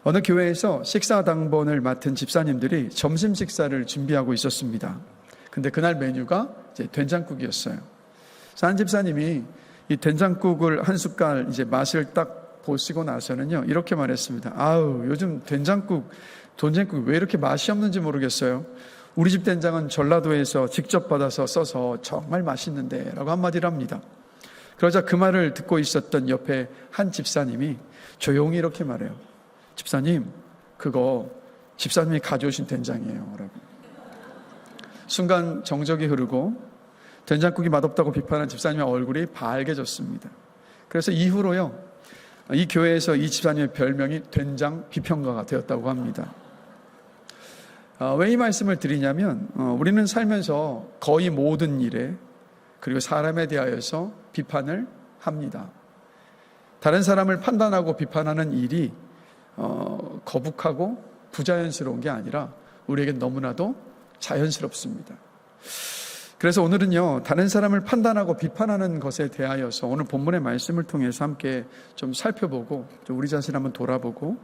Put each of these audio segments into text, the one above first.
어느 교회에서 식사당번을 맡은 집사님들이 점심 식사를 준비하고 있었습니다. 근데 그날 메뉴가 이제 된장국이었어요. 그래서 한 집사님이 이 된장국을 한 숟갈 이제 맛을 딱 보시고 나서는요, 이렇게 말했습니다. 아우, 요즘 된장국 왜 이렇게 맛이 없는지 모르겠어요. 우리 집 된장은 전라도에서 직접 받아서 써서 정말 맛있는데 라고 한마디를 합니다. 그러자 그 말을 듣고 있었던 옆에 한 집사님이 조용히 이렇게 말해요. 집사님, 그거 집사님이 가져오신 된장이에요 라고. 순간 정적이 흐르고 된장국이 맛없다고 비판한 집사님의 얼굴이 밝아졌습니다. 그래서 이후로요, 이 교회에서 이 집사님의 별명이 된장 비평가가 되었다고 합니다. 왜 이 말씀을 드리냐면, 우리는 살면서 거의 모든 일에 그리고 사람에 대하여서 비판을 합니다. 다른 사람을 판단하고 비판하는 일이 거북하고 부자연스러운 게 아니라 우리에게 너무나도 자연스럽습니다. 그래서 오늘은요, 다른 사람을 판단하고 비판하는 것에 대하여서 오늘 본문의 말씀을 통해서 함께 좀 살펴보고, 좀 우리 자신 한번 돌아보고,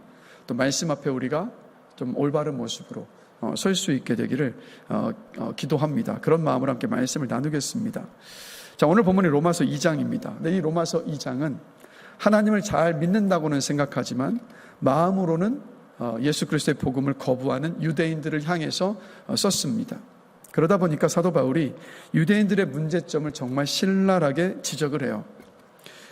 또 말씀 앞에 우리가 좀 올바른 모습으로 설 수 있게 되기를 기도합니다. 그런 마음으로 함께 말씀을 나누겠습니다. 자, 오늘 본문이 로마서 2장입니다. 근데 이 로마서 2장은 하나님을 잘 믿는다고는 생각하지만 마음으로는 예수 그리스도의 복음을 거부하는 유대인들을 향해서 썼습니다. 그러다 보니까 사도 바울이 유대인들의 문제점을 정말 신랄하게 지적을 해요.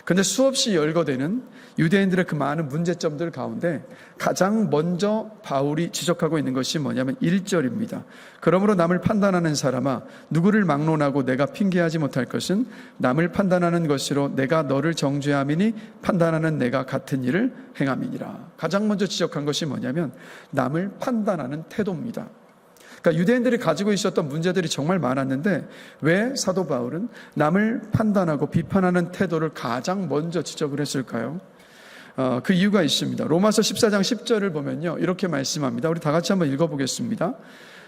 그런데 수없이 열거되는 유대인들의 그 많은 문제점들 가운데 가장 먼저 바울이 지적하고 있는 것이 뭐냐면 1절입니다. 그러므로 남을 판단하는 사람아, 누구를 막론하고 내가 핑계하지 못할 것은 남을 판단하는 것으로 내가 너를 정죄함이니 판단하는 내가 같은 일을 행함이니라. 가장 먼저 지적한 것이 뭐냐면 남을 판단하는 태도입니다. 그러니까 유대인들이 가지고 있었던 문제들이 정말 많았는데 왜 사도 바울은 남을 판단하고 비판하는 태도를 가장 먼저 지적을 했을까요? 그 이유가 있습니다. 로마서 14장 10절을 보면요, 이렇게 말씀합니다. 우리 다 같이 한번 읽어보겠습니다.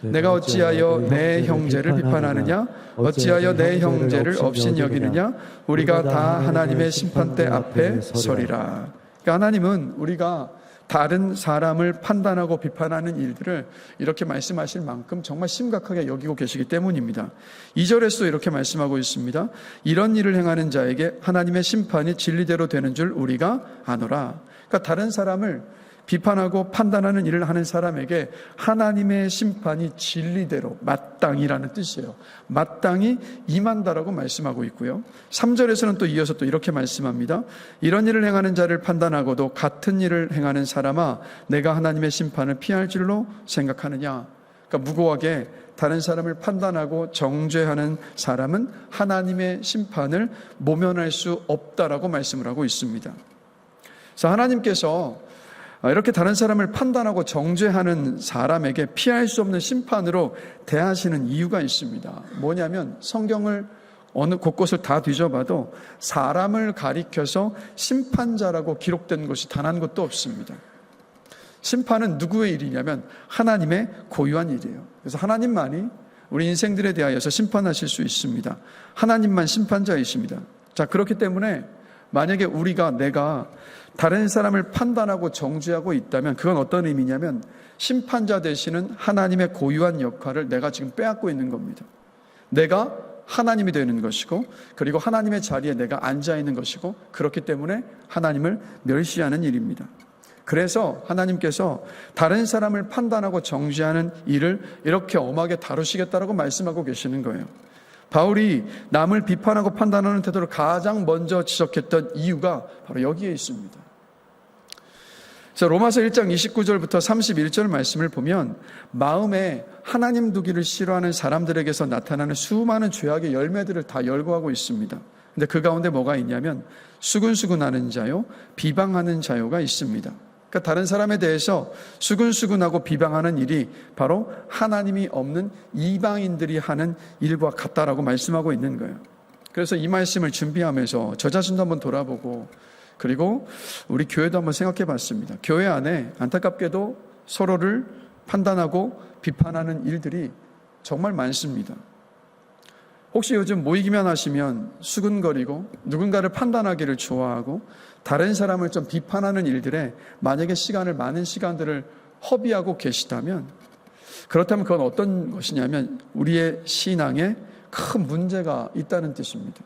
내가 어찌하여 내 형제를 비판하느냐? 어찌하여 내 형제를 업신여기느냐? 우리가 다 하나님의 심판대 앞에 서리라. 그러니까 하나님은 우리가 다른 사람을 판단하고 비판하는 일들을 이렇게 말씀하실 만큼 정말 심각하게 여기고 계시기 때문입니다. 2절에서도 이렇게 말씀하고 있습니다. 이런 일을 행하는 자에게 하나님의 심판이 진리대로 되는 줄 우리가 아노라. 그러니까 다른 사람을 비판하고 판단하는 일을 하는 사람에게 하나님의 심판이 진리대로 마땅이라는 뜻이에요. 마땅히 임한다라고 말씀하고 있고요. 3절에서는 또 이어서 또 이렇게 말씀합니다. 이런 일을 행하는 자를 판단하고도 같은 일을 행하는 사람아, 내가 하나님의 심판을 피할 줄로 생각하느냐. 그러니까 무고하게 다른 사람을 판단하고 정죄하는 사람은 하나님의 심판을 모면할 수 없다라고 말씀을 하고 있습니다. 그래서 하나님께서 이렇게 다른 사람을 판단하고 정죄하는 사람에게 피할 수 없는 심판으로 대하시는 이유가 있습니다. 뭐냐면 성경을 어느 곳곳을 다 뒤져봐도 사람을 가리켜서 심판자라고 기록된 것이 단 한 곳도 없습니다. 심판은 누구의 일이냐면 하나님의 고유한 일이에요. 그래서 하나님만이 우리 인생들에 대하여서 심판하실 수 있습니다. 하나님만 심판자이십니다. 자, 그렇기 때문에 만약에 내가 다른 사람을 판단하고 정죄하고 있다면 그건 어떤 의미냐면 심판자 되시는 하나님의 고유한 역할을 내가 지금 빼앗고 있는 겁니다. 내가 하나님이 되는 것이고, 그리고 하나님의 자리에 내가 앉아 있는 것이고, 그렇기 때문에 하나님을 멸시하는 일입니다. 그래서 하나님께서 다른 사람을 판단하고 정죄하는 일을 이렇게 엄하게 다루시겠다라고 말씀하고 계시는 거예요. 바울이 남을 비판하고 판단하는 태도를 가장 먼저 지적했던 이유가 바로 여기에 있습니다. 그래서 로마서 1장 29절부터 31절 말씀을 보면 마음에 하나님 두기를 싫어하는 사람들에게서 나타나는 수많은 죄악의 열매들을 다 열거하고 있습니다. 근데 그 가운데 뭐가 있냐면 수근수근하는 자요, 비방하는 자요가 있습니다. 그러니까 다른 사람에 대해서 수근수근하고 비방하는 일이 바로 하나님이 없는 이방인들이 하는 일과 같다라고 말씀하고 있는 거예요. 그래서 이 말씀을 준비하면서 저 자신도 한번 돌아보고, 그리고 우리 교회도 한번 생각해 봤습니다. 교회 안에 안타깝게도 서로를 판단하고 비판하는 일들이 정말 많습니다. 혹시 요즘 모이기만 하시면 수근거리고 누군가를 판단하기를 좋아하고 다른 사람을 좀 비판하는 일들에 만약에 많은 시간들을 허비하고 계시다면, 그렇다면 그건 어떤 것이냐면 우리의 신앙에 큰 문제가 있다는 뜻입니다.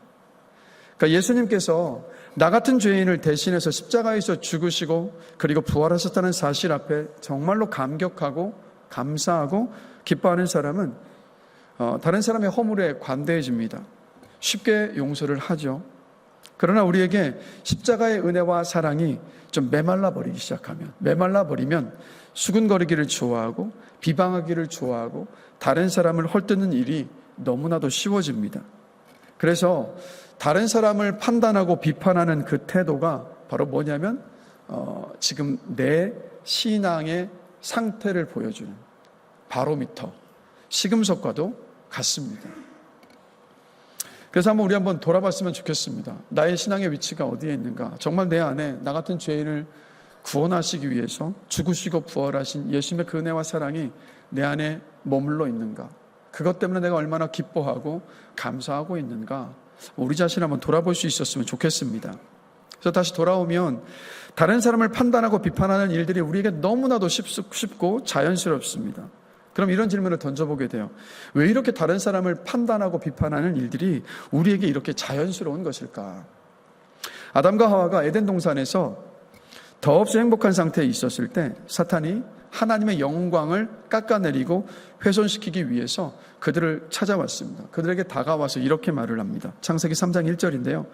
그러니까 예수님께서 나 같은 죄인을 대신해서 십자가에서 죽으시고 그리고 부활하셨다는 사실 앞에 정말로 감격하고 감사하고 기뻐하는 사람은 다른 사람의 허물에 관대해집니다. 쉽게 용서를 하죠. 그러나 우리에게 십자가의 은혜와 사랑이 좀 메말라 버리면 수근거리기를 좋아하고 비방하기를 좋아하고 다른 사람을 헐뜯는 일이 너무나도 쉬워집니다. 그래서 다른 사람을 판단하고 비판하는 그 태도가 바로 뭐냐면 지금 내 신앙의 상태를 보여주는 바로미터, 시금석과도 같습니다. 그래서 우리 한번 돌아봤으면 좋겠습니다. 나의 신앙의 위치가 어디에 있는가? 정말 내 안에 나 같은 죄인을 구원하시기 위해서 죽으시고 부활하신 예수님의 그 은혜와 사랑이 내 안에 머물러 있는가? 그것 때문에 내가 얼마나 기뻐하고 감사하고 있는가? 우리 자신을 한번 돌아볼 수 있었으면 좋겠습니다. 그래서 다시 돌아오면 다른 사람을 판단하고 비판하는 일들이 우리에게 너무나도 쉽고 자연스럽습니다. 그럼 이런 질문을 던져보게 돼요. 왜 이렇게 다른 사람을 판단하고 비판하는 일들이 우리에게 이렇게 자연스러운 것일까? 아담과 하와가 에덴 동산에서 더없이 행복한 상태에 있었을 때 사탄이 하나님의 영광을 깎아내리고 훼손시키기 위해서 그들을 찾아왔습니다. 그들에게 다가와서 이렇게 말을 합니다. 창세기 3장 1절인데요.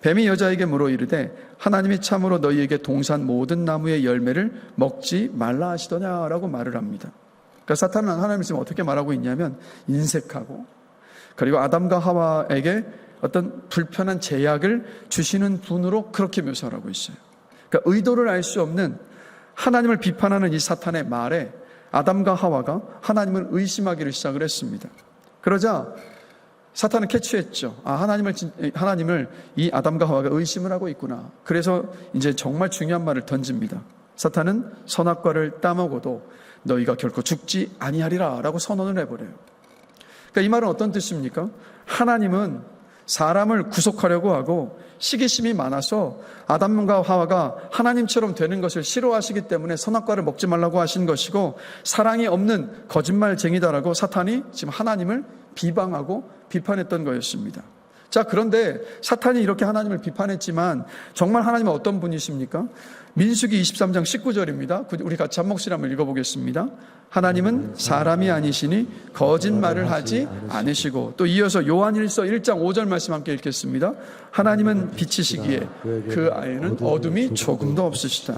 뱀이 여자에게 물어 이르되 하나님이 참으로 너희에게 동산 모든 나무의 열매를 먹지 말라 하시더냐라고 말을 합니다. 그러니까 사탄은 하나님을 지금 어떻게 말하고 있냐면 인색하고 그리고 아담과 하와에게 어떤 불편한 제약을 주시는 분으로 그렇게 묘사를 하고 있어요. 그러니까 의도를 알 수 없는 하나님을 비판하는 이 사탄의 말에 아담과 하와가 하나님을 의심하기를 시작을 했습니다. 그러자 사탄은 캐치했죠. 하나님을 이 아담과 하와가 의심을 하고 있구나. 그래서 이제 정말 중요한 말을 던집니다. 사탄은 선악과를 따먹어도 너희가 결코 죽지 아니하리라 라고 선언을 해버려요. 그러니까 이 말은 어떤 뜻입니까? 하나님은 사람을 구속하려고 하고 시기심이 많아서 아담과 하와가 하나님처럼 되는 것을 싫어하시기 때문에 선악과를 먹지 말라고 하신 것이고, 사랑이 없는 거짓말쟁이다라고 사탄이 지금 하나님을 비방하고 비판했던 거였습니다. 자, 그런데 사탄이 이렇게 하나님을 비판했지만 정말 하나님은 어떤 분이십니까? 민수기 23장 19절입니다. 우리 같이 한 목소리 한번 읽어보겠습니다. 하나님은 사람이 아니시니 거짓말을 하지 않으시고, 또 이어서 요한일서 1장 5절 말씀 함께 읽겠습니다. 하나님은 빛이시기에 그 안에는 어둠이 조금도 없으시다.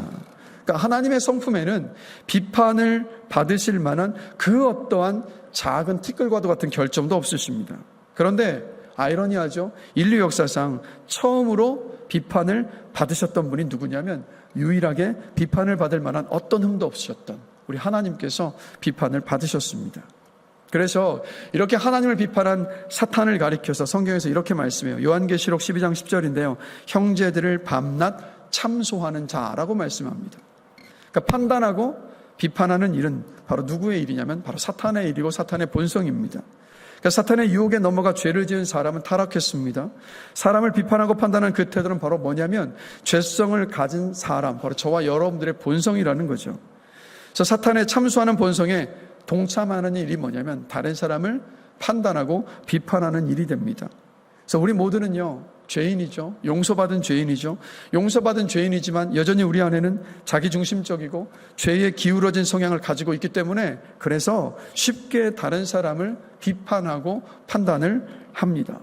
그러니까 하나님의 성품에는 비판을 받으실 만한 그 어떠한 작은 티끌과도 같은 결점도 없으십니다. 그런데 아이러니하죠. 인류 역사상 처음으로 비판을 받으셨던 분이 누구냐면 유일하게 비판을 받을 만한 어떤 흠도 없으셨던 우리 하나님께서 비판을 받으셨습니다. 그래서 이렇게 하나님을 비판한 사탄을 가리켜서 성경에서 이렇게 말씀해요. 요한계시록 12장 10절인데요. 형제들을 밤낮 참소하는 자라고 말씀합니다. 그러니까 판단하고 비판하는 일은 바로 누구의 일이냐면 바로 사탄의 일이고 사탄의 본성입니다. 그러니까 사탄의 유혹에 넘어가 죄를 지은 사람은 타락했습니다. 사람을 비판하고 판단하는 그 태도는 바로 뭐냐면 죄성을 가진 사람, 바로 저와 여러분들의 본성이라는 거죠. 그래서 사탄의 참수하는 본성에 동참하는 일이 뭐냐면 다른 사람을 판단하고 비판하는 일이 됩니다. 그래서 우리 모두는요, 죄인이죠. 용서받은 죄인이죠. 용서받은 죄인이지만 여전히 우리 안에는 자기중심적이고 죄에 기울어진 성향을 가지고 있기 때문에 그래서 쉽게 다른 사람을 비판하고 판단을 합니다.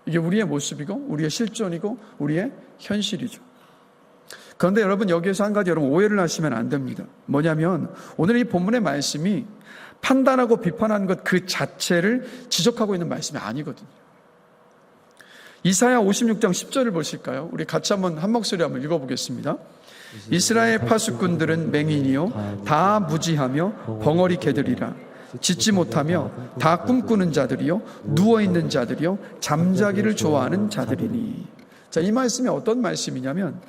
이게 우리의 모습이고 우리의 실존이고 우리의 현실이죠. 그런데 여러분, 여기에서 한 가지 여러분 오해를 하시면 안 됩니다. 뭐냐면 오늘 이 본문의 말씀이 판단하고 비판하는 것 그 자체를 지적하고 있는 말씀이 아니거든요. 이사야 56장 10절을 보실까요? 우리 같이 한 목소리 한번 읽어보겠습니다. 이스라엘 파수꾼들은 맹인이요 다 무지하며 벙어리 개들이라. 짖지 못하며 다 꿈꾸는 자들이요 누워있는 자들이요 잠자기를 좋아하는 자들이니. 자, 이 말씀이 어떤 말씀이냐면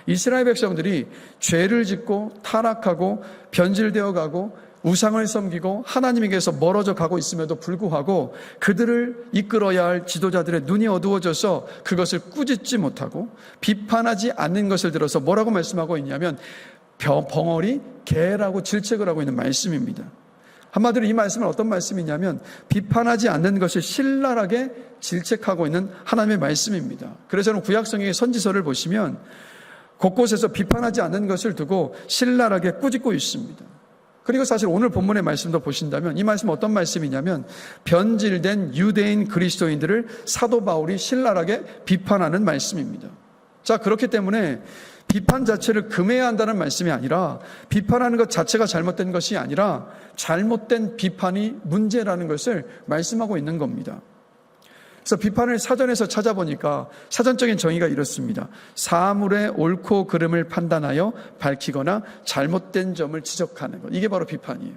이스라엘 백성들이 죄를 짓고 타락하고 변질되어 가고 우상을 섬기고 하나님에게서 멀어져 가고 있음에도 불구하고 그들을 이끌어야 할 지도자들의 눈이 어두워져서 그것을 꾸짖지 못하고 비판하지 않는 것을 들어서 뭐라고 말씀하고 있냐면 벙어리 개라고 질책을 하고 있는 말씀입니다. 한마디로 이 말씀은 어떤 말씀이냐면 비판하지 않는 것을 신랄하게 질책하고 있는 하나님의 말씀입니다. 그래서 저는 구약성경의 선지서를 보시면 곳곳에서 비판하지 않는 것을 두고 신랄하게 꾸짖고 있습니다. 그리고 사실 오늘 본문의 말씀도 보신다면 이 말씀은 어떤 말씀이냐면 변질된 유대인 그리스도인들을 사도 바울이 신랄하게 비판하는 말씀입니다. 자, 그렇기 때문에 비판 자체를 금해야 한다는 말씀이 아니라 비판하는 것 자체가 잘못된 것이 아니라 잘못된 비판이 문제라는 것을 말씀하고 있는 겁니다. 그래서 비판을 사전에서 찾아보니까 사전적인 정의가 이렇습니다. 사물의 옳고 그름을 판단하여 밝히거나 잘못된 점을 지적하는 것. 이게 바로 비판이에요.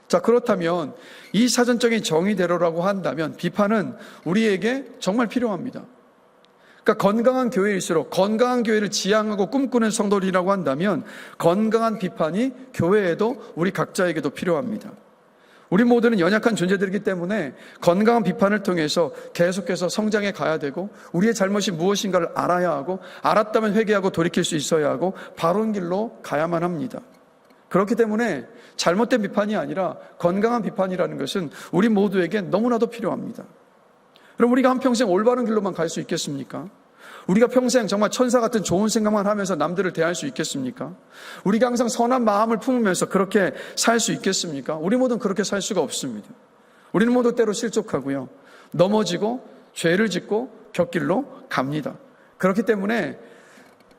자, 그렇다면 이 사전적인 정의대로라고 한다면 비판은 우리에게 정말 필요합니다. 그러니까 건강한 교회일수록 건강한 교회를 지향하고 꿈꾸는 성도들이라고 한다면 건강한 비판이 교회에도 우리 각자에게도 필요합니다. 우리 모두는 연약한 존재들이기 때문에 건강한 비판을 통해서 계속해서 성장해 가야 되고 우리의 잘못이 무엇인가를 알아야 하고 알았다면 회개하고 돌이킬 수 있어야 하고 바른 길로 가야만 합니다. 그렇기 때문에 잘못된 비판이 아니라 건강한 비판이라는 것은 우리 모두에게 너무나도 필요합니다. 그럼 우리가 한평생 올바른 길로만 갈 수 있겠습니까? 우리가 평생 정말 천사 같은 좋은 생각만 하면서 남들을 대할 수 있겠습니까? 우리가 항상 선한 마음을 품으면서 그렇게 살 수 있겠습니까? 우리 모두는 그렇게 살 수가 없습니다. 우리는 모두 때로 실족하고요. 넘어지고 죄를 짓고 곁길로 갑니다. 그렇기 때문에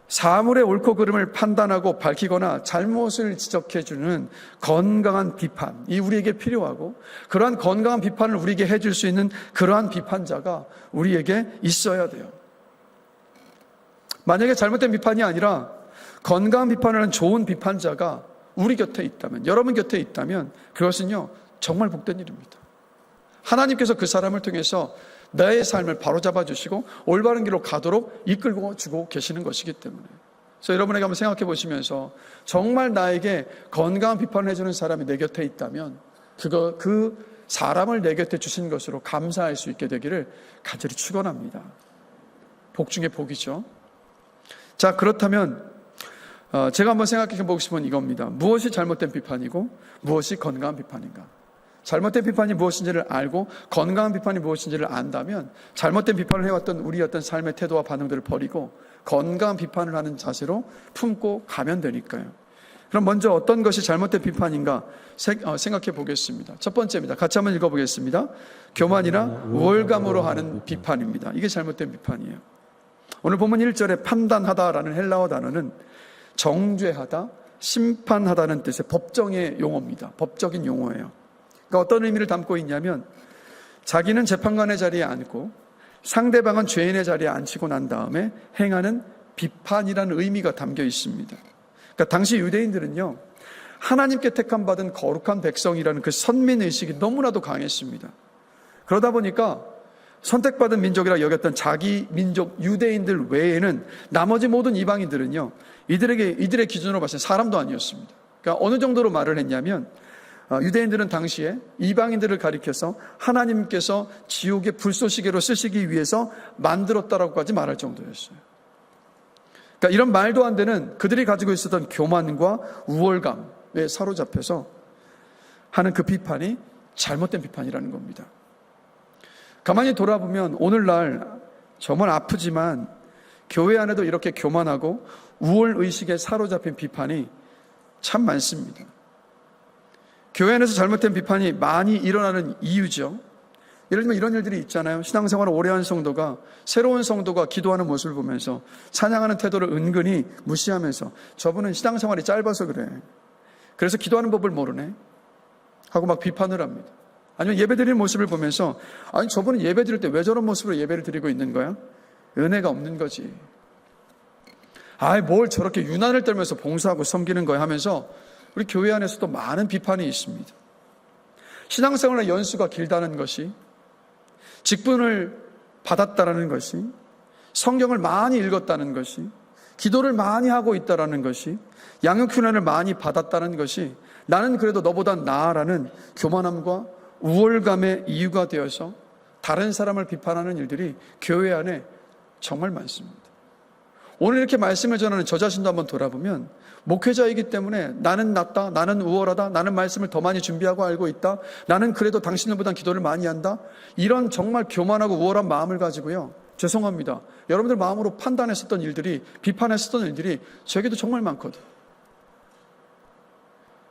사물의 옳고 그름을 판단하고 밝히거나 잘못을 지적해주는 건강한 비판이 우리에게 필요하고 그러한 건강한 비판을 우리에게 해줄 수 있는 그러한 비판자가 우리에게 있어야 돼요. 만약에 잘못된 비판이 아니라 건강한 비판을 하는 좋은 비판자가 우리 곁에 있다면, 여러분 곁에 있다면 그것은요 정말 복된 일입니다. 하나님께서 그 사람을 통해서 나의 삶을 바로잡아 주시고 올바른 길로 가도록 이끌고 주고 계시는 것이기 때문에. 그래서 여러분에게 한번 생각해 보시면서 정말 나에게 건강한 비판을 해주는 사람이 내 곁에 있다면 그 사람을 내 곁에 주신 것으로 감사할 수 있게 되기를 간절히 축원합니다. 복 중에 복이죠. 자, 그렇다면 제가 한번 생각해 보고 싶은 이겁니다. 무엇이 잘못된 비판이고 무엇이 건강한 비판인가? 잘못된 비판이 무엇인지를 알고 건강한 비판이 무엇인지를 안다면 잘못된 비판을 해왔던 우리 어떤 삶의 태도와 반응들을 버리고 건강한 비판을 하는 자세로 품고 가면 되니까요. 그럼 먼저 어떤 것이 잘못된 비판인가 생각해 보겠습니다. 첫 번째입니다. 같이 한번 읽어보겠습니다. 교만이나 우월감으로 하는 비판입니다. 이게 잘못된 비판이에요. 오늘 본문 1절에 판단하다라는 헬라어 단어는 정죄하다, 심판하다는 뜻의 법정의 용어입니다. 법적인 용어예요. 그러니까 어떤 의미를 담고 있냐면 자기는 재판관의 자리에 앉고 상대방은 죄인의 자리에 앉히고 난 다음에 행하는 비판이라는 의미가 담겨 있습니다. 그러니까 당시 유대인들은요 하나님께 택함받은 거룩한 백성이라는 그 선민의식이 너무나도 강했습니다. 그러다 보니까 선택받은 민족이라 여겼던 자기 민족 유대인들 외에는 나머지 모든 이방인들은요 이들의 기준으로 봤을 때 사람도 아니었습니다. 그러니까 어느 정도로 말을 했냐면 유대인들은 당시에 이방인들을 가리켜서 하나님께서 지옥의 불쏘시개로 쓰시기 위해서 만들었다라고까지 말할 정도였어요. 그러니까 이런 말도 안 되는 그들이 가지고 있었던 교만과 우월감에 사로잡혀서 하는 그 비판이 잘못된 비판이라는 겁니다. 가만히 돌아보면 오늘날 정말 아프지만 교회 안에도 이렇게 교만하고 우월의식에 사로잡힌 비판이 참 많습니다. 교회 안에서 잘못된 비판이 많이 일어나는 이유죠. 예를 들면 이런 일들이 있잖아요. 신앙생활을 오래 한 성도가 새로운 성도가 기도하는 모습을 보면서 찬양하는 태도를 은근히 무시하면서 저분은 신앙생활이 짧아서 그래. 그래서 기도하는 법을 모르네. 하고 막 비판을 합니다. 아니면 예배 드리는 모습을 보면서 아니 저분은 예배 드릴 때 왜 저런 모습으로 예배를 드리고 있는 거야? 은혜가 없는 거지. 아이 뭘 저렇게 유난을 떨면서 봉사하고 섬기는 거야 하면서 우리 교회 안에서도 많은 비판이 있습니다. 신앙생활의 연수가 길다는 것이, 직분을 받았다라는 것이, 성경을 많이 읽었다는 것이, 기도를 많이 하고 있다라는 것이, 양육훈련을 많이 받았다는 것이 나는 그래도 너보다 나아라는 교만함과 우월감의 이유가 되어서 다른 사람을 비판하는 일들이 교회 안에 정말 많습니다. 오늘 이렇게 말씀을 전하는 저 자신도 한번 돌아보면 목회자이기 때문에 나는 낫다, 나는 우월하다, 나는 말씀을 더 많이 준비하고 알고 있다, 나는 그래도 당신들보다 기도를 많이 한다, 이런 정말 교만하고 우월한 마음을 가지고요, 죄송합니다, 여러분들 마음으로 판단했었던 일들이, 비판했었던 일들이 저에게도 정말 많거든요.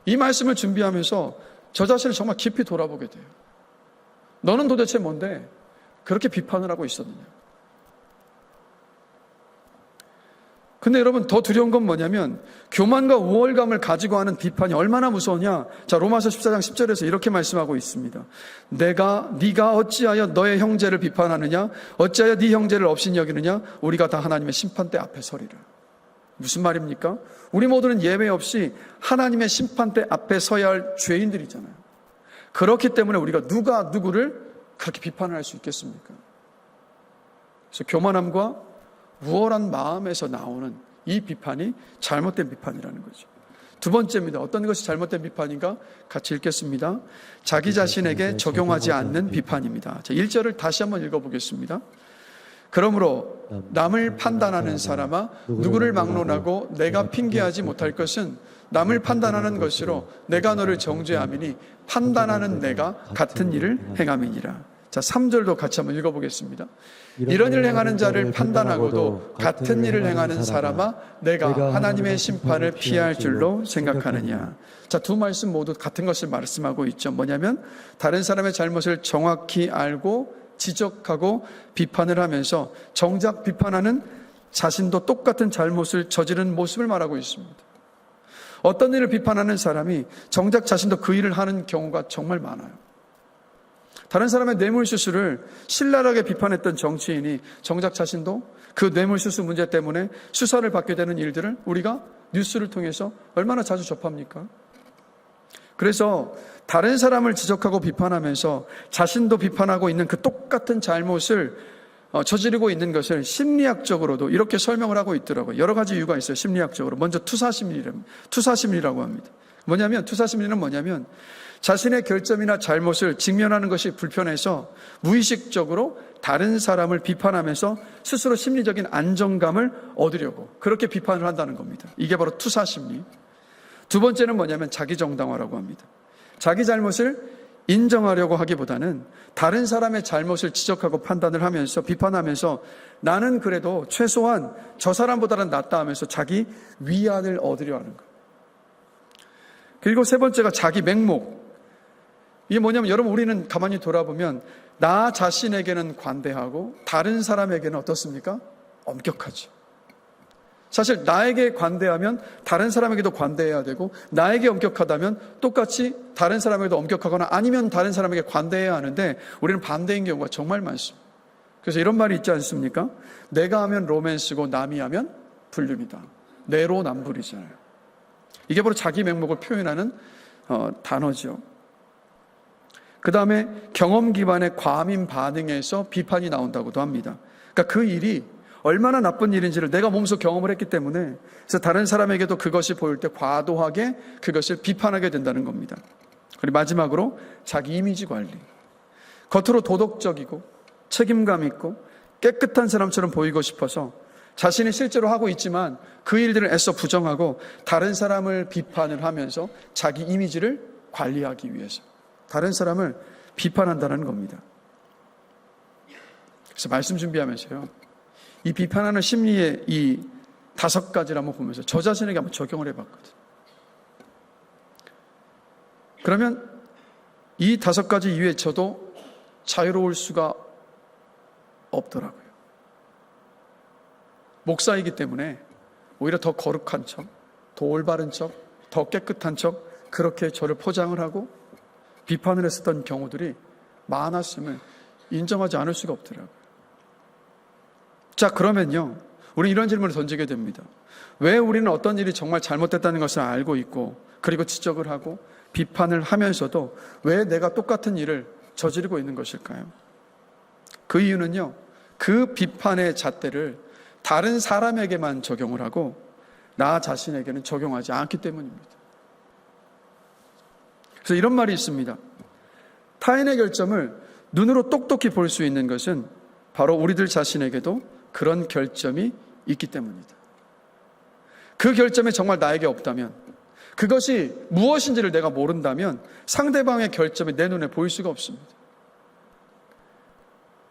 이 말씀을 준비하면서 저 자신을 정말 깊이 돌아보게 돼요. 너는 도대체 뭔데 그렇게 비판을 하고 있었느냐. 근데 여러분, 더 두려운 건 뭐냐면 교만과 우월감을 가지고 하는 비판이 얼마나 무서우냐. 자, 로마서 14장 10절에서 이렇게 말씀하고 있습니다. 네가 어찌하여 너의 형제를 비판하느냐, 어찌하여 네 형제를 업신 여기느냐, 우리가 다 하나님의 심판대 앞에 서리라. 무슨 말입니까? 우리 모두는 예외 없이 하나님의 심판대 앞에 서야 할 죄인들이잖아요. 그렇기 때문에 우리가 누가 누구를 그렇게 비판을 할 수 있겠습니까? 그래서 교만함과 우월한 마음에서 나오는 이 비판이 잘못된 비판이라는 거죠. 두 번째입니다. 어떤 것이 잘못된 비판인가? 같이 읽겠습니다. 자기 자신에게 적용하지 않는 비판입니다. 자, 1절을 다시 한번 읽어보겠습니다. 그러므로 남을 판단하는 사람아, 누구를 막론하고 내가 핑계하지 못할 것은 남을 판단하는 것으로 내가 너를 정죄함이니 판단하는 내가 같은 일을 행함이니라. 자, 3절도 같이 한번 읽어보겠습니다. 이런 일을 행하는 자를 판단하고도 같은 일을 행하는 사람아, 내가 하나님의 심판을 피할 줄로 생각하느냐. 자, 두 말씀 모두 같은 것을 말씀하고 있죠. 뭐냐면 다른 사람의 잘못을 정확히 알고 지적하고 비판을 하면서 정작 비판하는 자신도 똑같은 잘못을 저지른 모습을 말하고 있습니다. 어떤 일을 비판하는 사람이 정작 자신도 그 일을 하는 경우가 정말 많아요. 다른 사람의 뇌물수수를 신랄하게 비판했던 정치인이 정작 자신도 그 뇌물수수 문제 때문에 수사를 받게 되는 일들을 우리가 뉴스를 통해서 얼마나 자주 접합니까? 그래서 다른 사람을 지적하고 비판하면서 자신도 비판하고 있는 그 똑같은 잘못을 저지르고 있는 것을 심리학적으로도 이렇게 설명을 하고 있더라고요. 여러 가지 이유가 있어요. 심리학적으로. 먼저 투사심리라고 합니다. 투사심리는 뭐냐면 자신의 결점이나 잘못을 직면하는 것이 불편해서 무의식적으로 다른 사람을 비판하면서 스스로 심리적인 안정감을 얻으려고 그렇게 비판을 한다는 겁니다. 이게 바로 투사심리. 두 번째는 뭐냐면 자기정당화라고 합니다. 자기 잘못을 인정하려고 하기보다는 다른 사람의 잘못을 지적하고 판단을 하면서 비판하면서 나는 그래도 최소한 저 사람보다는 낫다 하면서 자기 위안을 얻으려 하는 거예요. 그리고 세 번째가 자기 맹목. 이게 뭐냐면 여러분, 우리는 가만히 돌아보면 나 자신에게는 관대하고 다른 사람에게는 어떻습니까? 엄격하죠. 사실 나에게 관대하면 다른 사람에게도 관대해야 되고, 나에게 엄격하다면 똑같이 다른 사람에게도 엄격하거나 아니면 다른 사람에게 관대해야 하는데 우리는 반대인 경우가 정말 많습니다. 그래서 이런 말이 있지 않습니까? 내가 하면 로맨스고 남이 하면 불륜이다. 내로남불이잖아요. 이게 바로 자기 맹목을 표현하는 단어죠. 그 다음에 경험 기반의 과민 반응에서 비판이 나온다고도 합니다. 그러니까 그 일이 얼마나 나쁜 일인지를 내가 몸소 경험을 했기 때문에 그래서 다른 사람에게도 그것이 보일 때 과도하게 그것을 비판하게 된다는 겁니다. 그리고 마지막으로 자기 이미지 관리. 겉으로 도덕적이고 책임감 있고 깨끗한 사람처럼 보이고 싶어서 자신이 실제로 하고 있지만 그 일들을 애써 부정하고 다른 사람을 비판을 하면서 자기 이미지를 관리하기 위해서 다른 사람을 비판한다는 겁니다. 그래서 말씀 준비하면서요, 이 비판하는 심리의 이 5가지를 한번 보면서 저 자신에게 한번 적용을 해봤거든요. 그러면 이 5가지 이후에 저도 자유로울 수가 없더라고요. 목사이기 때문에 오히려 더 거룩한 척, 더 올바른 척, 더 깨끗한 척 그렇게 저를 포장을 하고 비판을 했었던 경우들이 많았음을 인정하지 않을 수가 없더라고요. 자, 그러면요, 우리 이런 질문을 던지게 됩니다. 왜 우리는 어떤 일이 정말 잘못됐다는 것을 알고 있고 그리고 지적을 하고 비판을 하면서도 왜 내가 똑같은 일을 저지르고 있는 것일까요? 그 이유는요, 그 비판의 잣대를 다른 사람에게만 적용을 하고 나 자신에게는 적용하지 않기 때문입니다. 그래서 이런 말이 있습니다. 타인의 결점을 눈으로 똑똑히 볼 수 있는 것은 바로 우리들 자신에게도 그런 결점이 있기 때문이다. 그 결점이 정말 나에게 없다면, 그것이 무엇인지를 내가 모른다면 상대방의 결점이 내 눈에 보일 수가 없습니다.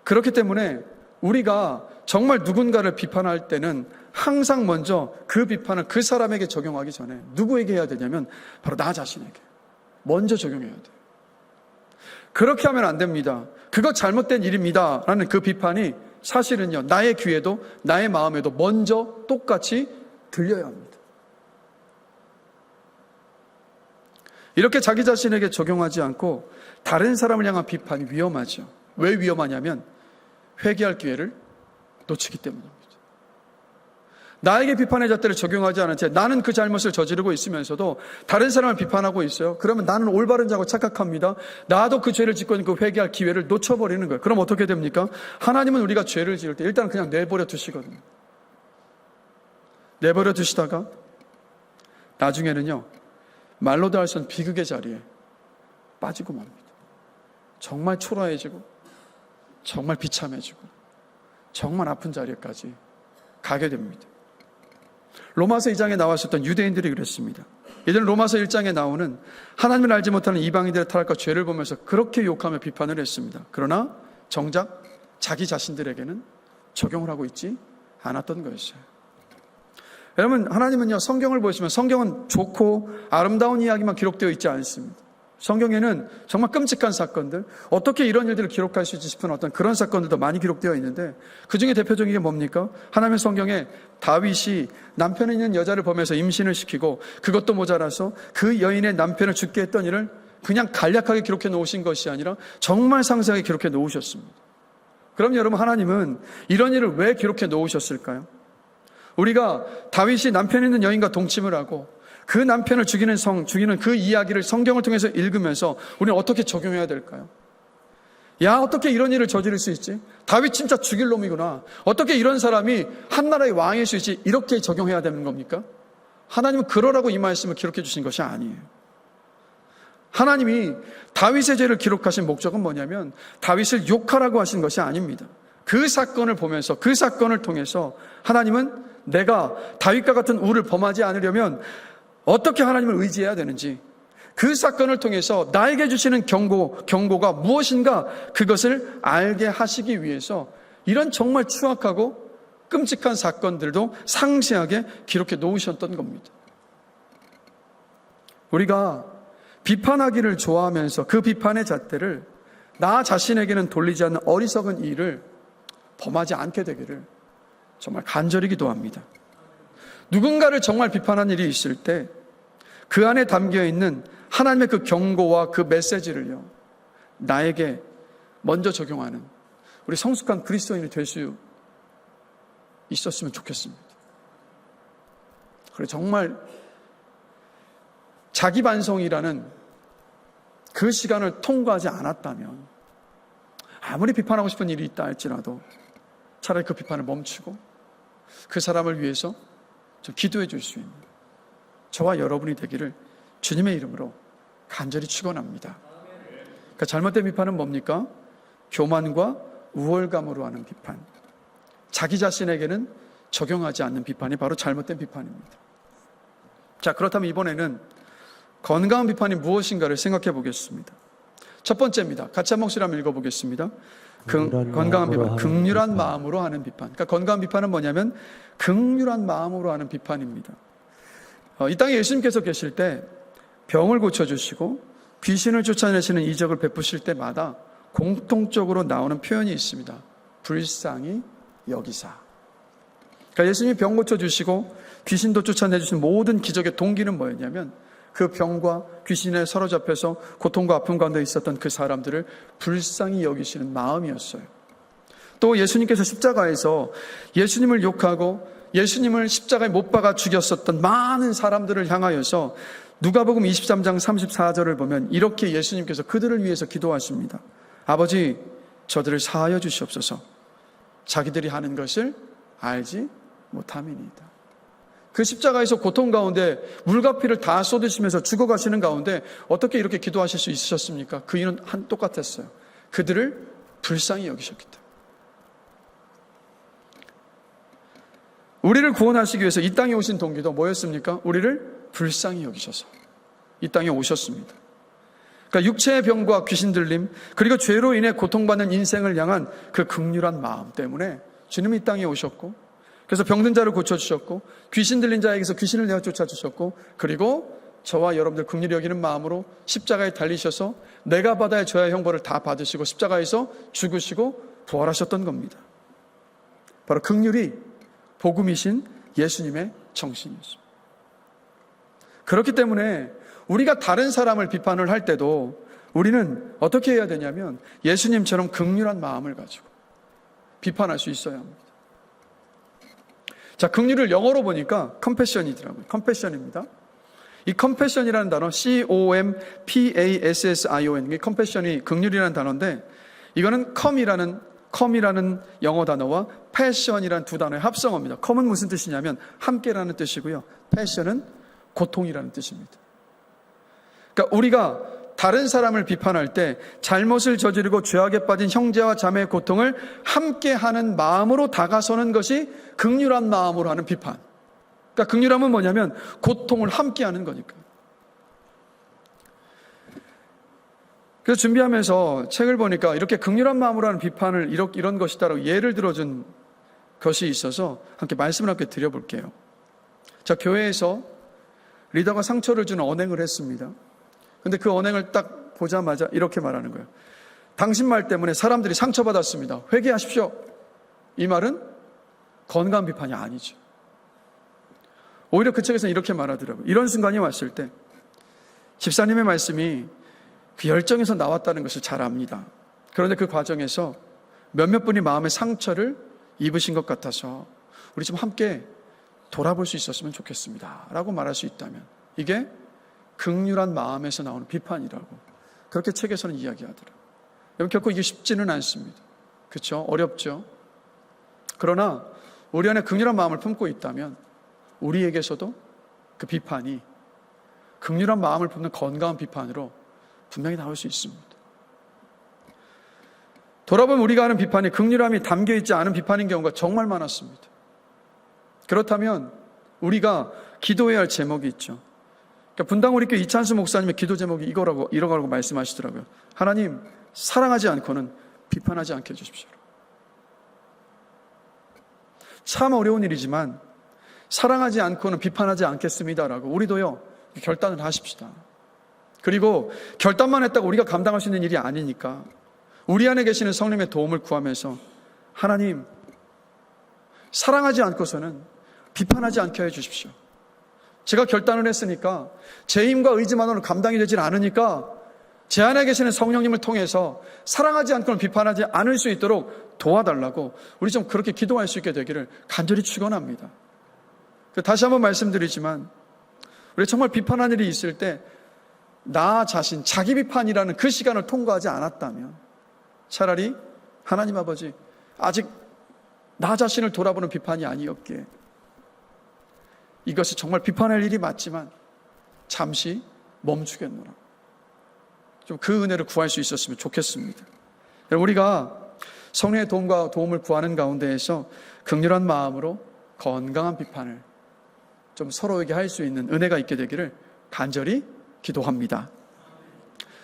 그렇기 때문에 우리가 정말 누군가를 비판할 때는 항상 먼저 그 비판을 그 사람에게 적용하기 전에 누구에게 해야 되냐면 바로 나 자신에게 먼저 적용해야 돼요. 그렇게 하면 안 됩니다. 그거 잘못된 일입니다 라는 그 비판이 사실은요, 나의 귀에도 나의 마음에도 먼저 똑같이 들려야 합니다. 이렇게 자기 자신에게 적용하지 않고 다른 사람을 향한 비판이 위험하죠. 왜 위험하냐면 회개할 기회를 놓치기 때문입니다. 나에게 비판의 잣대를 적용하지 않은 채 나는 그 잘못을 저지르고 있으면서도 다른 사람을 비판하고 있어요. 그러면 나는 올바른 자고 착각합니다. 나도 그 죄를 짓고 있는 그 회개할 기회를 놓쳐버리는 거예요. 그럼 어떻게 됩니까? 하나님은 우리가 죄를 지을 때 일단 그냥 내버려 두시거든요. 내버려 두시다가 나중에는요, 말로도 할 수 없는 비극의 자리에 빠지고 맙니다. 정말 초라해지고 정말 비참해지고 정말 아픈 자리까지 가게 됩니다. 로마서 2장에 나왔었던 유대인들이 그랬습니다. 이들은 로마서 1장에 나오는 하나님을 알지 못하는 이방인들의 타락과 죄를 보면서 그렇게 욕하며 비판을 했습니다. 그러나 정작 자기 자신들에게는 적용을 하고 있지 않았던 것이었어요. 여러분, 하나님은요, 성경을 보시면 성경은 좋고 아름다운 이야기만 기록되어 있지 않습니다. 성경에는 정말 끔찍한 사건들, 어떻게 이런 일들을 기록할 수 있지 싶은 어떤 그런 사건들도 많이 기록되어 있는데, 그 중에 대표적인 게 뭡니까? 하나님의 성경에 다윗이 남편이 있는 여자를 보면서 임신을 시키고 그것도 모자라서 그 여인의 남편을 죽게 했던 일을 그냥 간략하게 기록해 놓으신 것이 아니라 정말 상세하게 기록해 놓으셨습니다. 그럼 여러분, 하나님은 이런 일을 왜 기록해 놓으셨을까요? 우리가 다윗이 남편 있는 여인과 동침을 하고 그 남편을 죽이는 그 이야기를 성경을 통해서 읽으면서 우리는 어떻게 적용해야 될까요? 야, 어떻게 이런 일을 저지를 수 있지? 다윗 진짜 죽일 놈이구나. 어떻게 이런 사람이 한 나라의 왕일 수 있지? 이렇게 적용해야 되는 겁니까? 하나님은 그러라고 이 말씀을 기록해 주신 것이 아니에요. 하나님이 다윗의 죄를 기록하신 목적은 뭐냐면 다윗을 욕하라고 하신 것이 아닙니다. 그 사건을 보면서, 그 사건을 통해서 하나님은 내가 다윗과 같은 우를 범하지 않으려면 어떻게 하나님을 의지해야 되는지, 그 사건을 통해서 나에게 주시는 경고가 무엇인가, 그것을 알게 하시기 위해서 이런 정말 추악하고 끔찍한 사건들도 상세하게 기록해 놓으셨던 겁니다. 우리가 비판하기를 좋아하면서 그 비판의 잣대를 나 자신에게는 돌리지 않는 어리석은 일을 범하지 않게 되기를 정말 간절히 기도합니다. 누군가를 정말 비판한 일이 있을 때 그 안에 담겨있는 하나님의 그 경고와 그 메시지를요, 나에게 먼저 적용하는 우리 성숙한 그리스도인이 될 수 있었으면 좋겠습니다. 그리고 정말 자기 반성이라는 그 시간을 통과하지 않았다면 아무리 비판하고 싶은 일이 있다 할지라도 차라리 그 비판을 멈추고 그 사람을 위해서 좀 기도해 줄 수 있는 저와 여러분이 되기를 주님의 이름으로 간절히 축원합니다. 그러니까 잘못된 비판은 뭡니까? 교만과 우월감으로 하는 비판, 자기 자신에게는 적용하지 않는 비판이 바로 잘못된 비판입니다. 자, 그렇다면 이번에는 건강한 비판이 무엇인가를 생각해 보겠습니다. 첫 번째입니다. 같이 한 목소리 한번 읽어보겠습니다. 건강한 비판, 긍휼한 마음으로 하는 비판. 그러니까 건강한 비판은 뭐냐면 긍휼한 마음으로 하는 비판입니다. 이 땅에 예수님께서 계실 때 병을 고쳐주시고 귀신을 쫓아내시는 이적을 베푸실 때마다 공통적으로 나오는 표현이 있습니다. 불쌍히 여기사. 그러니까 예수님이 병 고쳐주시고 귀신도 쫓아내주신 모든 기적의 동기는 뭐였냐면 그 병과 귀신에 사로잡혀서 고통과 아픔 가운데 있었던 그 사람들을 불쌍히 여기시는 마음이었어요. 또 예수님께서 십자가에서 예수님을 욕하고 예수님을 십자가에 못 박아 죽였었던 많은 사람들을 향하여서 누가복음 23장 34절을 보면 이렇게 예수님께서 그들을 위해서 기도하십니다. 아버지, 저들을 사하여 주시옵소서. 자기들이 하는 것을 알지 못함이니이다. 그 십자가에서 고통 가운데 물과 피를 다 쏟으시면서 죽어가시는 가운데 어떻게 이렇게 기도하실 수 있으셨습니까? 그 이유는 똑같았어요. 그들을 불쌍히 여기셨기 때문에. 우리를 구원하시기 위해서 이 땅에 오신 동기도 뭐였습니까? 우리를 불쌍히 여기셔서 이 땅에 오셨습니다. 그러니까 육체의 병과 귀신 들림, 그리고 죄로 인해 고통받는 인생을 향한 그 긍휼한 마음 때문에 주님이 이 땅에 오셨고, 그래서 병든 자를 고쳐주셨고, 귀신 들린 자에게서 귀신을 내어 쫓아주셨고, 그리고 저와 여러분들 긍휼히 여기는 마음으로 십자가에 달리셔서 내가 받아야 죄의 형벌을 다 받으시고 십자가에서 죽으시고 부활하셨던 겁니다. 바로 긍휼이 복음이신 예수님의 정신이었습니다. 그렇기 때문에 우리가 다른 사람을 비판을 할 때도 우리는 어떻게 해야 되냐면 예수님처럼 긍휼한 마음을 가지고 비판할 수 있어야 합니다. 자, 긍휼을 영어로 보니까 컴패션이더라고요. 컴패션입니다. 이 컴패션이라는 단어, C-O-M-P-A-S-S-I-O-N, 이 컴패션이 긍휼이라는 단어인데, 이거는 컴이라는 영어 단어와 패션이라는 두 단어의 합성어입니다. 컴은 무슨 뜻이냐면 함께라는 뜻이고요. 패션은 고통이라는 뜻입니다. 그러니까 우리가 다른 사람을 비판할 때 잘못을 저지르고 죄악에 빠진 형제와 자매의 고통을 함께하는 마음으로 다가서는 것이 긍휼한 마음으로 하는 비판. 그러니까 긍휼함은 뭐냐면 고통을 함께하는 거니까. 그래서 준비하면서 책을 보니까 이렇게 긍휼한 마음으로 하는 비판을 이런 것이다라고 예를 들어준 것이 있어서 함께 말씀을 함께 드려볼게요. 자, 교회에서 리더가 상처를 주는 언행을 했습니다. 근데 그 언행을 딱 보자마자 이렇게 말하는 거예요. 당신 말 때문에 사람들이 상처받았습니다. 회개하십시오. 이 말은 건강한 비판이 아니죠. 오히려 그 책에서는 이렇게 말하더라고요. 이런 순간이 왔을 때 집사님의 말씀이 그 열정에서 나왔다는 것을 잘 압니다. 그런데 그 과정에서 몇몇 분이 마음의 상처를 입으신 것 같아서 우리 좀 함께 돌아볼 수 있었으면 좋겠습니다 라고 말할 수 있다면 이게 긍휼한 마음에서 나오는 비판이라고 그렇게 책에서는 이야기하더라고요. 여러분, 결코 이게 쉽지는 않습니다. 그렇죠? 어렵죠. 그러나 우리 안에 긍휼한 마음을 품고 있다면 우리에게서도 그 비판이 긍휼한 마음을 품는 건강한 비판으로 분명히 나올 수 있습니다. 돌아보면 우리가 하는 비판이 긍휼함이 담겨있지 않은 비판인 경우가 정말 많았습니다. 그렇다면 우리가 기도해야 할 제목이 있죠. 그러니까 분당 우리교회 이찬수 목사님의 기도 제목이 이거라고 말씀하시더라고요. 하나님, 사랑하지 않고는 비판하지 않게 해주십시오. 참 어려운 일이지만 사랑하지 않고는 비판하지 않겠습니다라고 우리도요 결단을 하십시다. 그리고 결단만 했다고 우리가 감당할 수 있는 일이 아니니까 우리 안에 계시는 성령의 도움을 구하면서 하나님, 사랑하지 않고서는 비판하지 않게 해주십시오. 제가 결단을 했으니까 제 힘과 의지만으로는 감당이 되질 않으니까 제 안에 계시는 성령님을 통해서 사랑하지 않고는 비판하지 않을 수 있도록 도와달라고 우리 좀 그렇게 기도할 수 있게 되기를 간절히 축원합니다. 다시 한번 말씀드리지만 우리 정말 비판한 일이 있을 때 나 자신, 자기 비판이라는 그 시간을 통과하지 않았다면 차라리 하나님 아버지, 아직 나 자신을 돌아보는 비판이 아니었기에 이것이 정말 비판할 일이 맞지만 잠시 멈추겠노라. 좀 그 은혜를 구할 수 있었으면 좋겠습니다. 우리가 성령의 도움을 구하는 가운데에서 긍휼한 마음으로 건강한 비판을 좀 서로에게 할 수 있는 은혜가 있게 되기를 간절히 기도합니다.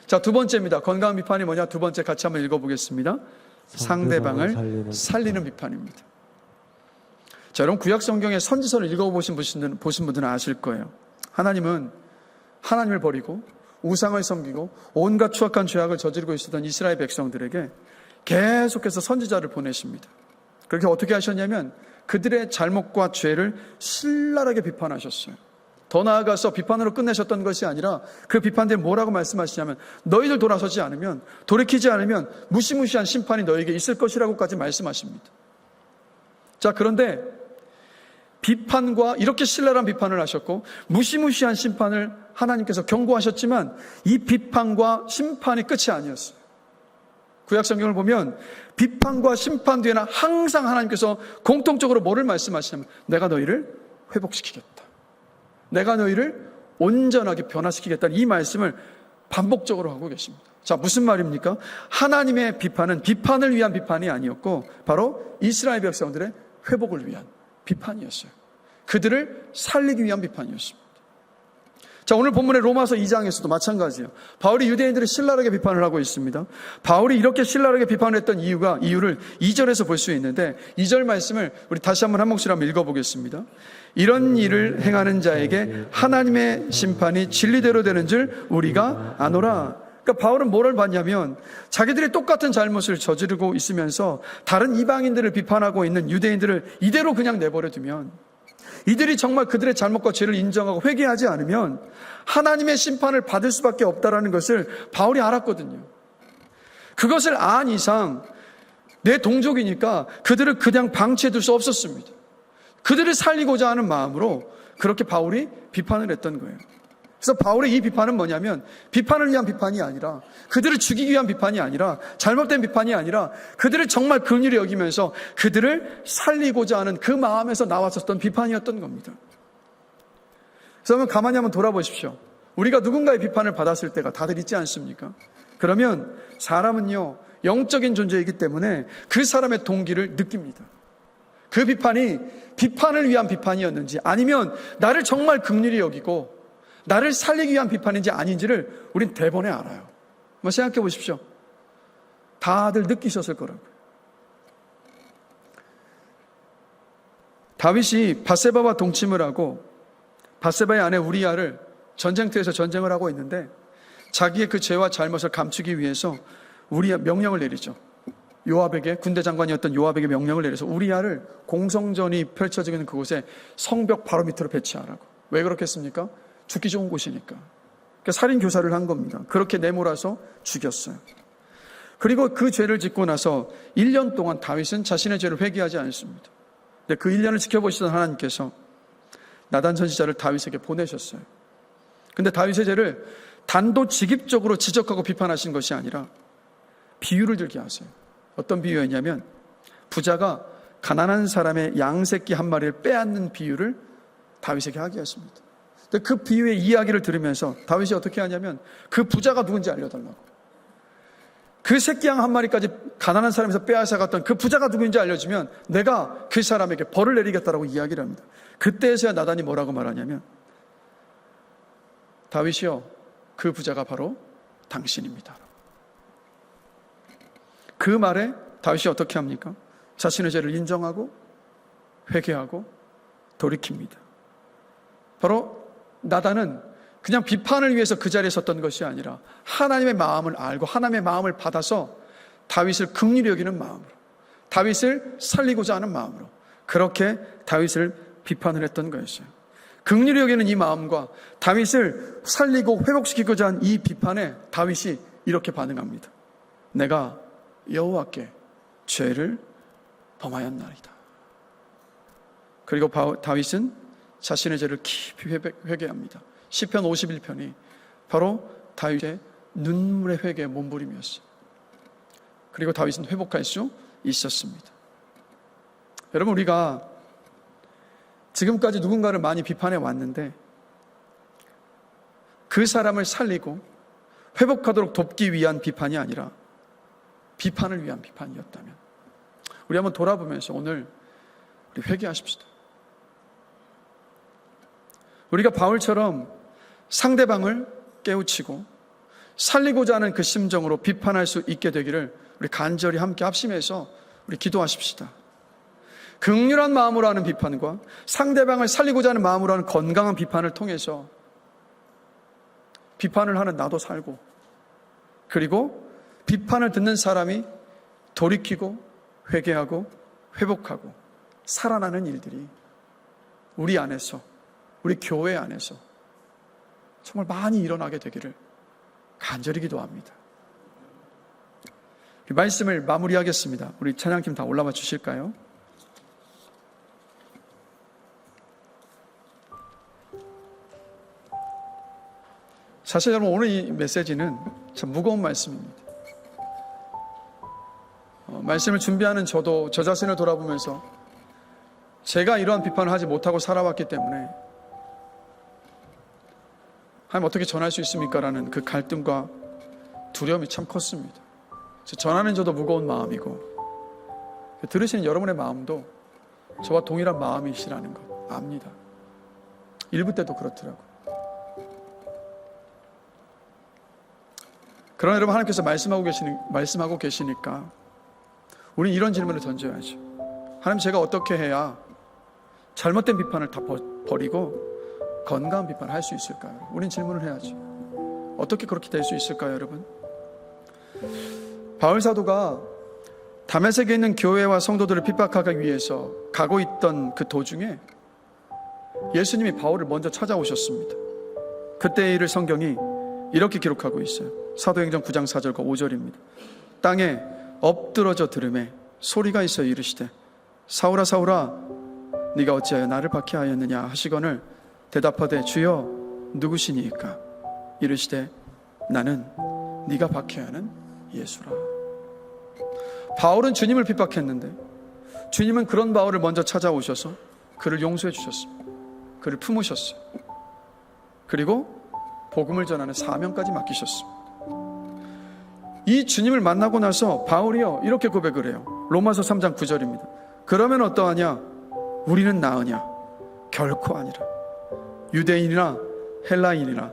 자, 두 번째입니다. 건강한 비판이 뭐냐? 두 번째 같이 한번 읽어보겠습니다. 상대방을 살리는 비판입니다. 자, 여러분 구약 성경의 선지서를 읽어보신 분들은 아실 거예요. 하나님은 하나님을 버리고 우상을 섬기고 온갖 추악한 죄악을 저지르고 있었던 이스라엘 백성들에게 계속해서 선지자를 보내십니다. 그렇게 어떻게 하셨냐면 그들의 잘못과 죄를 신랄하게 비판하셨어요. 더 나아가서 비판으로 끝내셨던 것이 아니라 그 비판들이 뭐라고 말씀하시냐면 너희들 돌아서지 않으면, 돌이키지 않으면 무시무시한 심판이 너희에게 있을 것이라고까지 말씀하십니다. 자, 그런데 비판과 이렇게 신랄한 비판을 하셨고 무시무시한 심판을 하나님께서 경고하셨지만 이 비판과 심판이 끝이 아니었어요. 구약 성경을 보면 비판과 심판 뒤에는 항상 하나님께서 공통적으로 뭐를 말씀하시냐면 내가 너희를 회복시키겠다. 내가 너희를 온전하게 변화시키겠다는 이 말씀을 반복적으로 하고 계십니다. 자, 무슨 말입니까? 하나님의 비판은 비판을 위한 비판이 아니었고 바로 이스라엘 백성들의 회복을 위한 비판이었어요. 그들을 살리기 위한 비판이었습니다. 자, 오늘 본문의 로마서 2장에서도 마찬가지예요. 바울이 유대인들을 신랄하게 비판을 하고 있습니다. 바울이 이렇게 신랄하게 비판을 했던 이유를 2절에서 볼 수 있는데 2절 말씀을 우리 다시 한번 한 목소리 한번 읽어보겠습니다. 이런 일을 행하는 자에게 하나님의 심판이 진리대로 되는 줄 우리가 아노라. 그러니까 바울은 뭐를 봤냐면 자기들이 똑같은 잘못을 저지르고 있으면서 다른 이방인들을 비판하고 있는 유대인들을 이대로 그냥 내버려 두면, 이들이 정말 그들의 잘못과 죄를 인정하고 회개하지 않으면 하나님의 심판을 받을 수밖에 없다는 것을 바울이 알았거든요. 그것을 안 이상 내 동족이니까 그들을 그냥 방치해둘 수 없었습니다. 그들을 살리고자 하는 마음으로 그렇게 바울이 비판을 했던 거예요. 그래서 바울의 이 비판은 뭐냐면 비판을 위한 비판이 아니라, 그들을 죽이기 위한 비판이 아니라, 잘못된 비판이 아니라 그들을 정말 긍휼히 여기면서 그들을 살리고자 하는 그 마음에서 나왔었던 비판이었던 겁니다. 그래서 한번 가만히 한번 돌아보십시오. 우리가 누군가의 비판을 받았을 때가 다들 있지 않습니까? 그러면 사람은요, 영적인 존재이기 때문에 그 사람의 동기를 느낍니다. 그 비판이 비판을 위한 비판이었는지 아니면 나를 정말 긍휼히 여기고 나를 살리기 위한 비판인지 아닌지를 우린 대번에 알아요. 한번 생각해 보십시오. 다들 느끼셨을 거라고요. 다윗이 밧세바와 동침을 하고 밧세바의 아내 우리아를 전쟁터에서 전쟁을 하고 있는데 자기의 그 죄와 잘못을 감추기 위해서 우리아 명령을 내리죠. 요압에게, 군대 장관이었던 요압에게 명령을 내려서 우리아를 공성전이 펼쳐지고 있는 그곳에 성벽 바로 밑으로 배치하라고. 왜 그렇겠습니까? 죽기 좋은 곳이니까. 그러니까 살인 교사를 한 겁니다. 그렇게 내몰아서 죽였어요. 그리고 그 죄를 짓고 나서 1년 동안 다윗은 자신의 죄를 회개하지 않습니다. 근데 그 1년을 지켜보시던 하나님께서 나단 선지자를 다윗에게 보내셨어요. 근데 다윗의 죄를 단도직입적으로 지적하고 비판하신 것이 아니라 비유를 들게 하세요. 어떤 비유였냐면 부자가 가난한 사람의 양새끼 한 마리를 빼앗는 비유를 다윗에게 하게 했습니다. 근데 그 비유의 이야기를 들으면서 다윗이 어떻게 하냐면 그 부자가 누군지 알려달라고. 그 새끼 양 한 마리까지 가난한 사람에서 빼앗아갔던 그 부자가 누구인지 알려주면 내가 그 사람에게 벌을 내리겠다라고 이야기를 합니다. 그때에서야 나단이 뭐라고 말하냐면 다윗이요, 그 부자가 바로 당신입니다. 그 말에 다윗이 어떻게 합니까? 자신의 죄를 인정하고 회개하고 돌이킵니다. 바로 나단은 그냥 비판을 위해서 그 자리에 섰던 것이 아니라 하나님의 마음을 알고 하나님의 마음을 받아서 다윗을 긍휼히 여기는 마음으로, 다윗을 살리고자 하는 마음으로 그렇게 다윗을 비판을 했던 거였어요. 긍휼히 여기는 이 마음과 다윗을 살리고 회복시키고자 한 이 비판에 다윗이 이렇게 반응합니다. 내가 여호와께 죄를 범하였나이다. 그리고 다윗은 자신의 죄를 깊이 회개합니다. 시편 51편이 바로 다윗의 눈물의 회개의 몸부림이었어요. 그리고 다윗은 회복할 수 있었습니다. 여러분, 우리가 지금까지 누군가를 많이 비판해 왔는데 그 사람을 살리고 회복하도록 돕기 위한 비판이 아니라 비판을 위한 비판이었다면 우리 한번 돌아보면서 오늘 우리 회개하십시다. 우리가 바울처럼 상대방을 깨우치고 살리고자 하는 그 심정으로 비판할 수 있게 되기를 우리 간절히 함께 합심해서 우리 기도하십시다. 긍휼한 마음으로 하는 비판과 상대방을 살리고자 하는 마음으로 하는 건강한 비판을 통해서 비판을 하는 나도 살고, 그리고 비판을 듣는 사람이 돌이키고 회개하고 회복하고 살아나는 일들이 우리 안에서, 우리 교회 안에서 정말 많이 일어나게 되기를 간절히 기도합니다. 말씀을 마무리하겠습니다. 우리 찬양팀 다 올라와 주실까요? 사실 여러분, 오늘 이 메시지는 참 무거운 말씀입니다. 말씀을 준비하는 저도 저 자신을 돌아보면서 제가 이러한 비판을 하지 못하고 살아왔기 때문에 하나님 어떻게 전할 수 있습니까? 라는 그 갈등과 두려움이 참 컸습니다. 전하는 저도 무거운 마음이고 들으시는 여러분의 마음도 저와 동일한 마음이시라는 것 압니다. 일부 때도 그렇더라고요. 그러나 여러분, 하나님께서 말씀하고 계시니까 우리는 이런 질문을 던져야죠. 하나님, 제가 어떻게 해야 잘못된 비판을 다 버리고 건강한 비판을 할 수 있을까요? 우린 질문을 해야죠. 어떻게 그렇게 될 수 있을까요, 여러분? 바울 사도가 다메섹에 있는 교회와 성도들을 핍박하기 위해서 가고 있던 그 도중에 예수님이 바울을 먼저 찾아오셨습니다. 그때의 일을 성경이 이렇게 기록하고 있어요. 사도행전 9장 4절과 5절입니다. 땅에 엎드러져 들음에 소리가 있어 이르시되 사울아 사울아 네가 어찌하여 나를 박해하였느냐 하시거늘 대답하되 주여 누구시니까? 이르시되 나는 네가 박해하는 예수라. 바울은 주님을 핍박했는데 주님은 그런 바울을 먼저 찾아오셔서 그를 용서해 주셨습니다. 그를 품으셨어요. 그리고 복음을 전하는 사명까지 맡기셨습니다. 이 주님을 만나고 나서 바울이요 이렇게 고백을 해요. 로마서 3장 9절입니다. 그러면 어떠하냐? 우리는 나으냐? 결코 아니라. 유대인이나 헬라인이나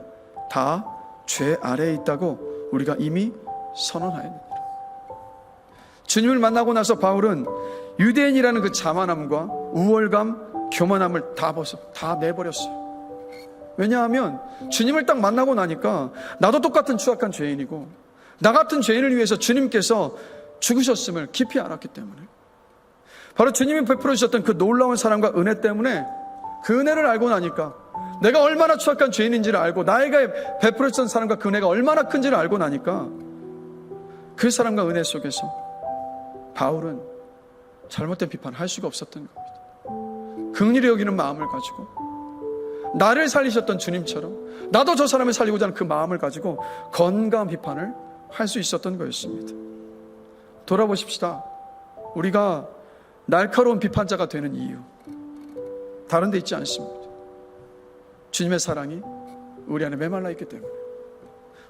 다 죄 아래에 있다고 우리가 이미 선언하였느니라. 주님을 만나고 나서 바울은 유대인이라는 그 자만함과 우월감, 교만함을 다 내버렸어요. 왜냐하면 주님을 딱 만나고 나니까 나도 똑같은 추악한 죄인이고 나 같은 죄인을 위해서 주님께서 죽으셨음을 깊이 알았기 때문에, 바로 주님이 베풀어 주셨던 그 놀라운 사랑과 은혜 때문에 그 은혜를 알고 나니까, 내가 얼마나 추악한 죄인인지를 알고 나에게 베풀어 주셨던 사랑과 그 은혜가 얼마나 큰지를 알고 나니까 그 사랑과 은혜 속에서 바울은 잘못된 비판을 할 수가 없었던 겁니다. 긍휼히 여기는 마음을 가지고 나를 살리셨던 주님처럼 나도 저 사람을 살리고자 하는 그 마음을 가지고 건강한 비판을 할 수 있었던 거였습니다. 돌아보십시다. 우리가 날카로운 비판자가 되는 이유, 다른 데 있지 않습니다. 주님의 사랑이 우리 안에 메말라 있기 때문에,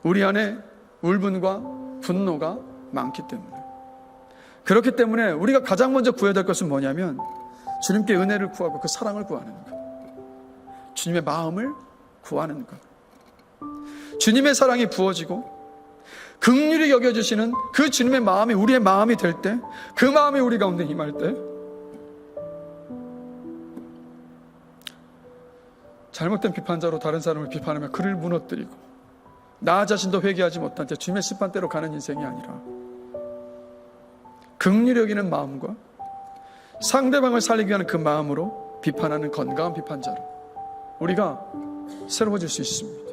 우리 안에 울분과 분노가 많기 때문에, 그렇기 때문에 우리가 가장 먼저 구해야 될 것은 뭐냐면 주님께 은혜를 구하고 그 사랑을 구하는 것, 주님의 마음을 구하는 것. 주님의 사랑이 부어지고 긍휼히 여겨주시는 그 주님의 마음이 우리의 마음이 될 때, 그 마음이 우리 가운데 임할 때, 잘못된 비판자로 다른 사람을 비판하며 그를 무너뜨리고 나 자신도 회개하지 못한 채 주님의 심판대로 가는 인생이 아니라 긍휼히 여기는 마음과 상대방을 살리기 위한 그 마음으로 비판하는 건강한 비판자로 우리가 새로워질 수 있습니다.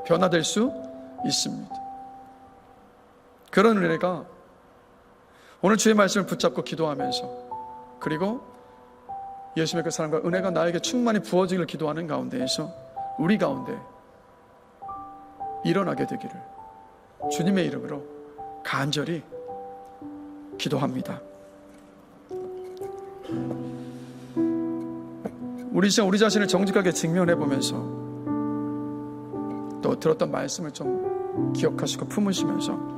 변화될 수 있습니다. 그런 은혜가 오늘 주의 말씀을 붙잡고 기도하면서, 그리고 예수님의 그 사랑과 은혜가 나에게 충만히 부어지기를 기도하는 가운데에서 우리 가운데 일어나게 되기를 주님의 이름으로 간절히 기도합니다. 우리 자신을 정직하게 직면해 보면서 또 들었던 말씀을 좀 기억하시고 품으시면서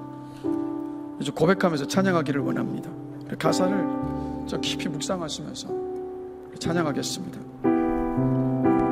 이제 고백하면서 찬양하기를 원합니다. 가사를 좀 깊이 묵상하시면서 찬양하겠습니다.